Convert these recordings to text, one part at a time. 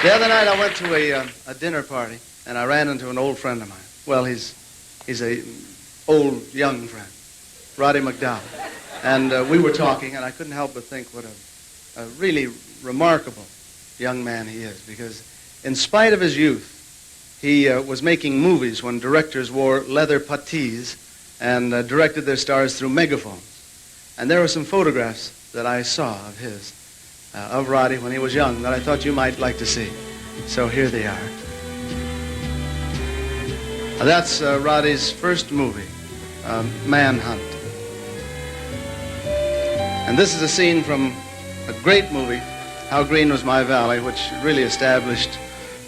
The other night I went to a dinner party, and I ran into an old friend of mine. Well, he's a old, young friend, Roddy McDowall. And we were talking, and I couldn't help but think what a really remarkable young man he is, because in spite of his youth, he was making movies when directors wore leather puttees and directed their stars through megaphones. And there were some photographs that I saw of his, of Roddy when he was young, that I thought you might like to see. So here they are. That's Roddy's first movie, Manhunt. And this is a scene from a great movie, How Green Was My Valley, which really established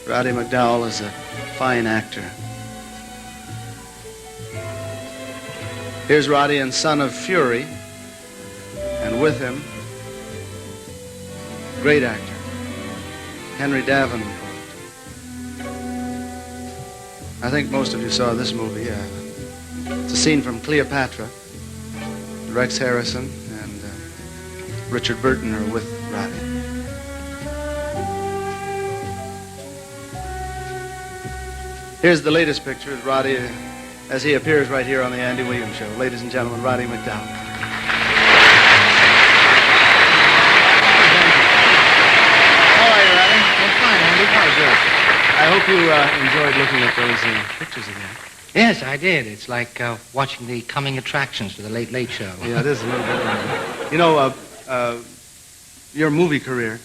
Roddy McDowall as a fine actor. Here's Roddy in Son of Fury, and with him, great actor, Henry Davenport. I think most of you saw this movie. It's a scene from Cleopatra. Rex Harrison and Richard Burton are with Roddy. Here's the latest picture of Roddy as he appears right here on the Andy Williams Show. Ladies and gentlemen, Roddy McDowall. How are you, Roddy? I'm fine, Andy. Oh, good. I hope you enjoyed looking at those pictures again. Yes, I did. It's like watching the coming attractions to the Late Late Show. Yeah, it is a little bit. You know, your movie career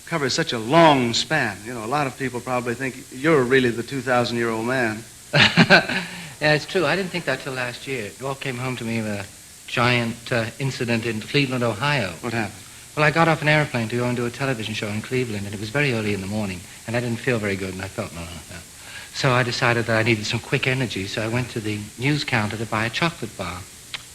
covers such a long span. You know, a lot of people probably think you're really the 2,000-year-old man. Yeah, it's true. I didn't think that till last year. It all came home to me with a giant incident in Cleveland, Ohio. What happened? Well, I got off an airplane to go and do a television show in Cleveland, and it was very early in the morning, and I didn't feel very good, and I felt no. So I decided that I needed some quick energy, so I went to the news counter to buy a chocolate bar.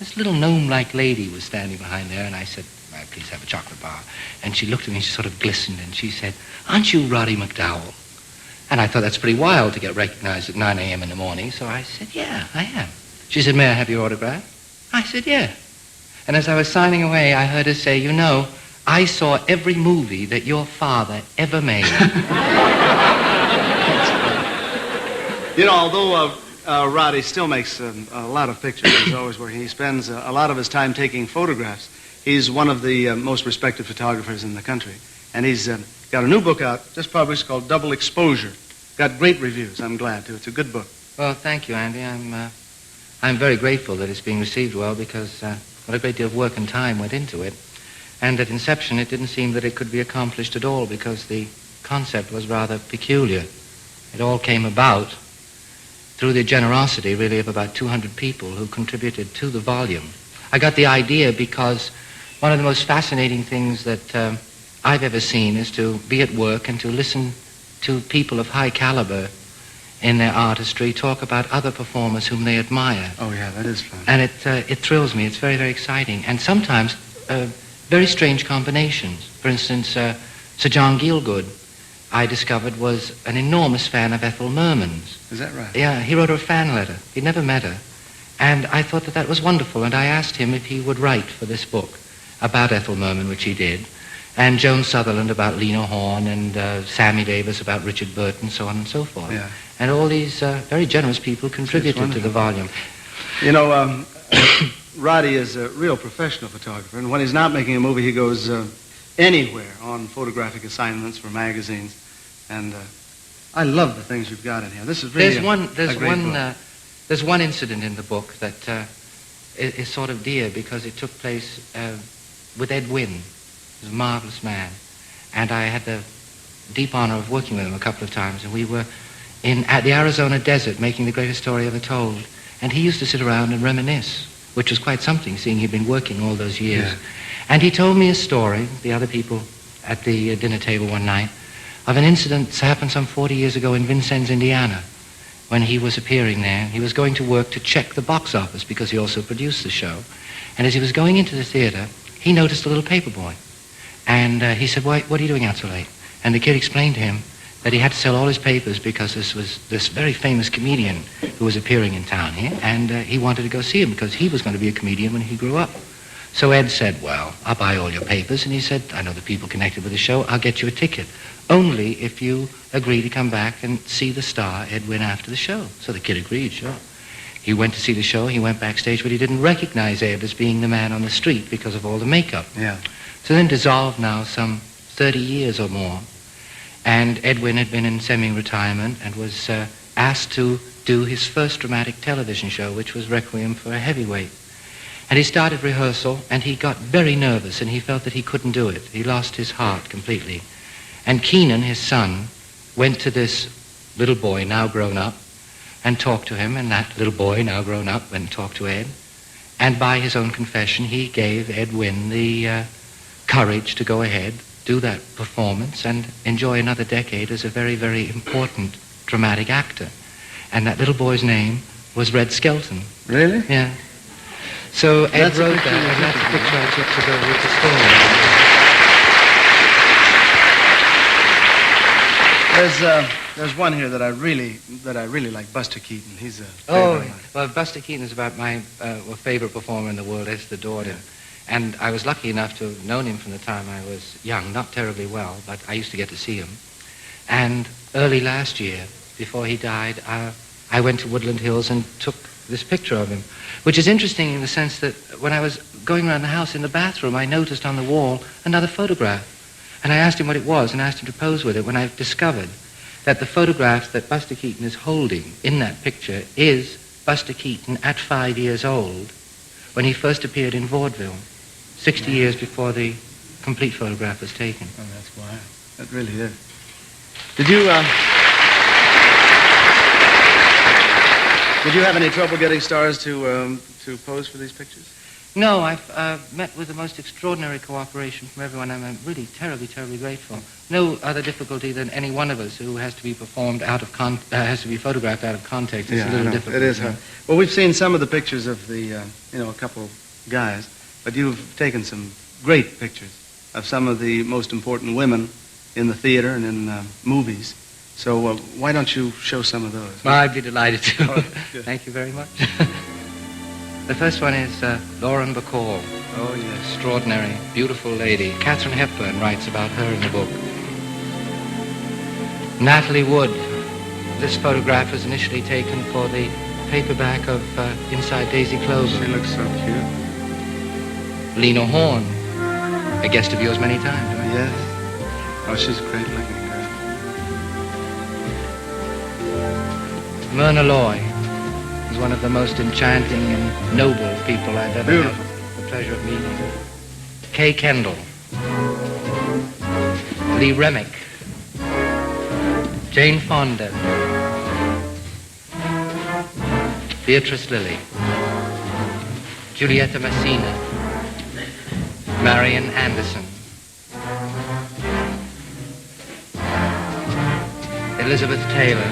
This little gnome-like lady was standing behind there, and I said, "May I please have a chocolate bar?" And she looked at me, she sort of glistened, and she said, "Aren't you Roddy McDowall?" And I thought that's pretty wild to get recognized at 9 a.m. in the morning, so I said, "Yeah, I am." She said, "May I have your autograph?" I said, "Yeah." And as I was signing away, I heard her say, "You know, I saw every movie that your father ever made." You know, although Roddy still makes a lot of pictures, he's always working, he spends a lot of his time taking photographs. He's one of the most respected photographers in the country. And he's got a new book out, just published, called Double Exposure. Got great reviews, I'm glad, too. It's a good book. Well, thank you, Andy. I'm very grateful that it's being received well, because what a great deal of work and time went into it. And at inception, it didn't seem that it could be accomplished at all, because the concept was rather peculiar. It all came about through the generosity, really, of about 200 people who contributed to the volume. I got the idea because one of the most fascinating things that I've ever seen is to be at work and to listen to people of high caliber in their artistry talk about other performers whom they admire. Oh, yeah, that is fun. And it thrills me. It's very, very exciting. And sometimes very strange combinations. For instance, Sir John Gielgud, I discovered, was an enormous fan of Ethel Merman's. Is that right? Yeah, he wrote her a fan letter. He'd never met her. And I thought that was wonderful, and I asked him if he would write for this book about Ethel Merman, which he did, and Joan Sutherland about Lena Horne, and Sammy Davis about Richard Burton, so on and so forth. Yeah. And all these very generous people contributed to the volume. You know, Roddy is a real professional photographer, and when he's not making a movie, he goes anywhere on photographic assignments for magazines. And I love the things you've got in here. This is really There's one incident in the book that is sort of dear, because it took place with Ed Wynn. He was a marvelous man. And I had the deep honor of working with him a couple of times, and we were at the Arizona desert making the greatest story ever told. And he used to sit around and reminisce, which was quite something, seeing he'd been working all those years. Yeah. And he told me a story, the other people at the dinner table one night, of an incident that happened some 40 years ago in Vincennes, Indiana, when he was appearing there. He was going to work to check the box office, because he also produced the show. And as he was going into the theater, he noticed a little paper boy. And he said, "What are you doing out so late?" And the kid explained to him that he had to sell all his papers because this was this very famous comedian who was appearing in town here, and he wanted to go see him because he was going to be a comedian when he grew up. So Ed said, "Well, I'll buy all your papers." And he said, "I know the people connected with the show. I'll get you a ticket." only if you agree to come back and see the star, Ed Wynn, after the show. So the kid agreed, sure. He went to see the show, he went backstage, but he didn't recognize Ed as being the man on the street because of all the makeup. Yeah. So then dissolved now some 30 years or more, and Ed Wynn had been in semi-retirement and was asked to do his first dramatic television show, which was Requiem for a Heavyweight. And he started rehearsal, and he got very nervous, and he felt that he couldn't do it. He lost his heart completely. And Keaton, his son, went to this little boy, now grown up, and talked to him, and that little boy, now grown up, went and talked to Ed. And by his own confession, he gave Ed Wynn the courage to go ahead, do that performance, and enjoy another decade as a very, very important dramatic actor. And that little boy's name was Red Skelton. Really? Yeah. So Ed That's wrote that, and that's the picture I took to go with the story. There's one here that I really like, Buster Keaton. He's a favorite of mine. Well, Buster Keaton is about my favorite performer in the world. It's the daughter. Yeah. And I was lucky enough to have known him from the time I was young, not terribly well, but I used to get to see him. And early last year, before he died, I went to Woodland Hills and took this picture of him, which is interesting in the sense that when I was going around the house in the bathroom, I noticed on the wall another photograph. And I asked him what it was and asked him to pose with it when I discovered that the photograph that Buster Keaton is holding in that picture is Buster Keaton at 5 years old when he first appeared in vaudeville, 60 years before the complete photograph was taken. Oh, that's wild. That really is. Did you have any trouble getting stars to pose for these pictures? No, I've met with the most extraordinary cooperation from everyone. I'm really terribly, terribly grateful. No other difficulty than any one of us who has to be performed out of has to be photographed out of context. It's a little difficult. It is hard. Well, we've seen some of the pictures of the, a couple guys, but you've taken some great pictures of some of the most important women in the theater and in movies. So why don't you show some of those? Well, I'd be delighted to. Oh, Thank you very much. The first one is Lauren Bacall. Oh, yes. Extraordinary, beautiful lady. Katharine Hepburn writes about her in the book. Natalie Wood. This photograph was initially taken for the paperback of Inside Daisy Clover. She looks so cute. Lena Horne, a guest of yours many times, right? Yes. Oh, she's a great looking girl. Myrna Loy is one of the most enchanting and noble people I've ever had the pleasure of meeting. Kay Kendall, Lee Remick, Jane Fonda, Beatrice Lilly, Giulietta Messina, Marian Anderson, Elizabeth Taylor.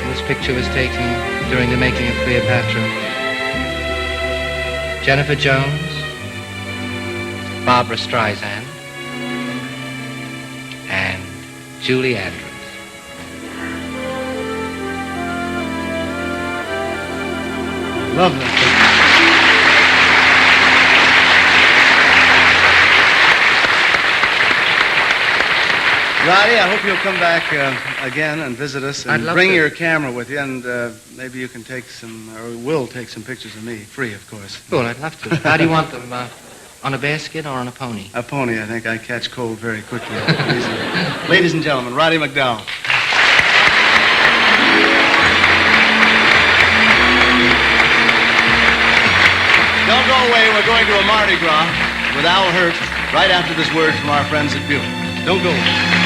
This picture was taken during the making of Cleopatra. Jennifer Jones, Barbara Streisand, and Julie Andrews. Lovely. Roddy, I hope you'll come back again and visit us and bring your camera with you, and maybe you can take some, or will take some pictures of me, free, of course. Cool, I'd love to. How do you want them? On a bearskin or on a pony? A pony. I think I catch cold very quickly. Ladies and gentlemen, Roddy McDowall. Don't go away. We're going to a Mardi Gras with Al Hurt right after this word from our friends at Buick. Don't go away.